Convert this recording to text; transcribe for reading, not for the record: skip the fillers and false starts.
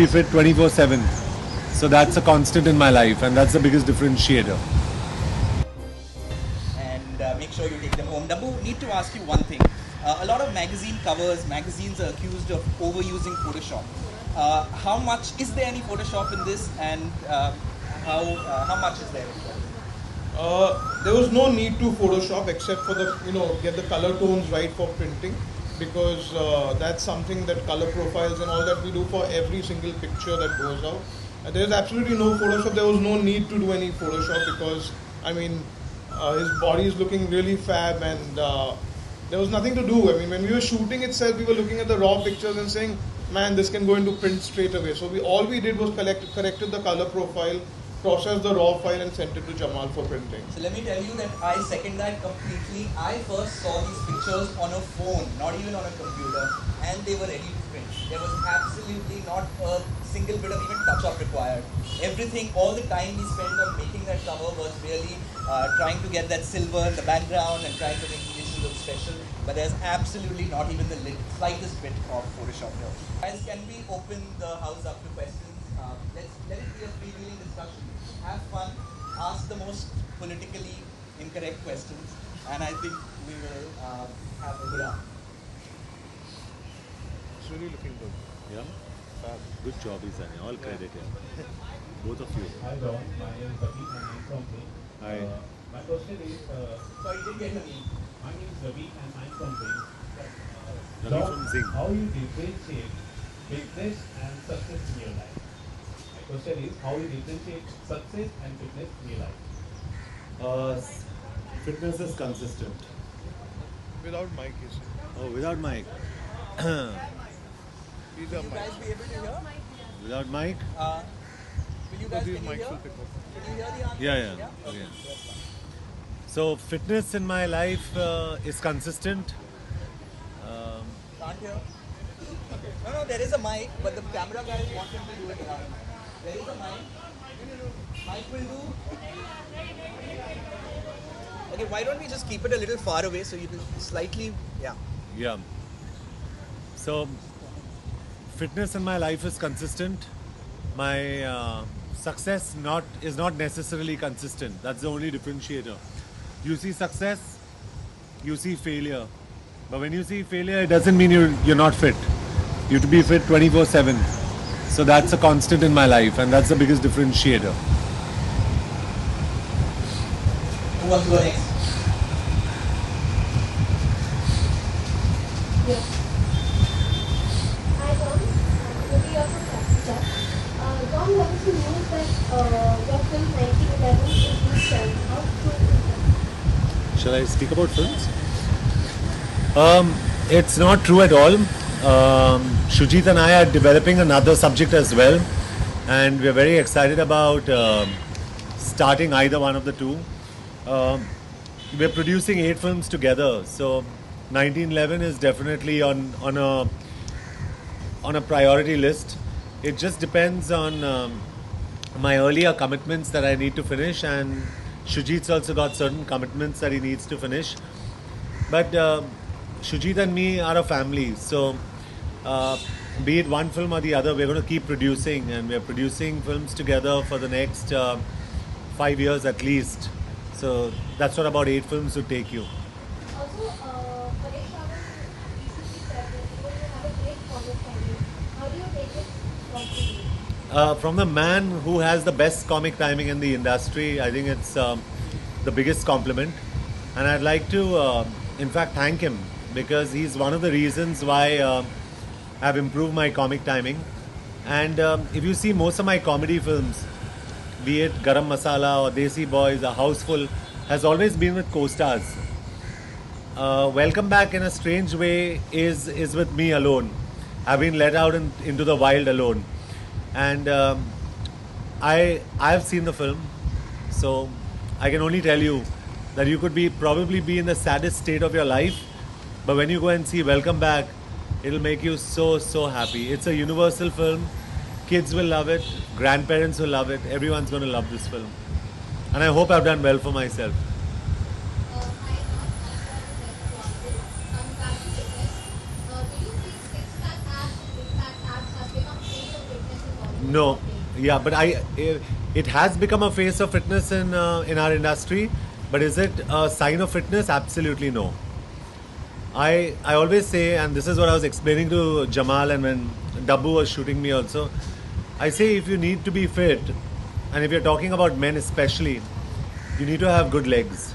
be fit 24/7. So that's a constant in my life, and that's the biggest differentiator. And make sure you take them home. Dabbu, need to ask you one thing. A lot of magazines are accused of overusing Photoshop. How much is there any Photoshop in this, and how much is there? There was no need to Photoshop except for the get the color tones right for printing, because that's something that color profiles and all that we do for every single picture that goes out. There's absolutely no Photoshop. There was no need to do any Photoshop because his body is looking really fab, and there was nothing to do. I mean, when we were shooting itself, we were looking at the raw pictures and saying, man, this can go into print straight away. So all we did was corrected the color profile, processed the raw file, and sent it to Jamal for printing. So let me tell you that I second that completely. I first saw these pictures on a phone, not even on a computer, and they were ready to print. There was absolutely not a single bit of even touch-up required. Everything, all the time we spent on making that cover was really trying to get that silver in the background and trying to make the issue look special. But there's absolutely not even the slightest bit of Photoshop here. Guys, can we open the house up to questions? Let it be a freewheeling discussion. Have fun, ask the most politically incorrect questions, and I think we will have a good round. It's really looking good. Yeah? Good job, Isani. All credit here. Both of you. Hi, Don. My name is Ravi and I'm from Zing. Hi. My question is, Sorry, didn't get your name. my name is Ravi and I'm from Zing. Ravi from Zing. How you differentiate fitness and success in your life? My question is, how you differentiate success and fitness in your life? Fitness is consistent. Without mic, you see. Oh, without mic. These Will are you guys mics. be able to hear? Without mic? Will you guys, These can you mics hear? will pick up. Can you hear the answer? Yeah. Okay. Okay. That's fine. So fitness in my life is consistent. Can't hear? No, there is a mic, but the camera guys want him to do it around. There is a mic. Mic will do. Okay, why don't we just keep it a little far away so you can slightly, Yeah. So fitness in my life is consistent. My success is not necessarily consistent. That's the only differentiator. You see success, you see failure. But when you see failure, it doesn't mean you're not fit. You have to be fit 24/7. So that's a constant in my life, and that's the biggest differentiator. Who wants to go next? Yeah. Hi, John. Maybe you're from Calcutta. John, what is the news that your film 1911 is being filmed? How true is that? Shall I speak about films? It's not true at all. Shujit and I are developing another subject as well, and we're very excited about starting either one of the two. We're producing 8 films together, so 1911 is definitely on a priority list. It just depends on my earlier commitments that I need to finish, and Shujit's also got certain commitments that he needs to finish. But Shujit and me are a family, so be it one film or the other, we're going to keep producing, and we're producing films together for the next 5 years at least. So that's what about 8 films would take you. Also, Paresh Rawal recently said that you have a great comic timing. How do you take it from you? From the man who has the best comic timing in the industry, I think it's the biggest compliment. And I'd like to, in fact, thank him, because he's one of the reasons why I've improved my comic timing. And if you see most of my comedy films, be it Garam Masala or Desi Boys or Houseful, has always been with co-stars. Welcome Back in a strange way is with me alone. I've been let out into the wild alone. And I've seen the film, so I can only tell you that you could probably be in the saddest state of your life, but when you go and see Welcome Back, it'll make you so happy. It's a universal film. Kids will love it, grandparents will love it, everyone's going to love this film. And I hope I've done well for myself. Hi, coming back to fitness. Do you think six-pack abs and six-pack abs have become phase of fitness in No, yeah, but it has become a face of fitness in our industry. But is it a sign of fitness? Absolutely no. I always say, and this is what I was explaining to Jamal, and when Dabbu was shooting me also, I say if you need to be fit, and if you're talking about men especially, you need to have good legs.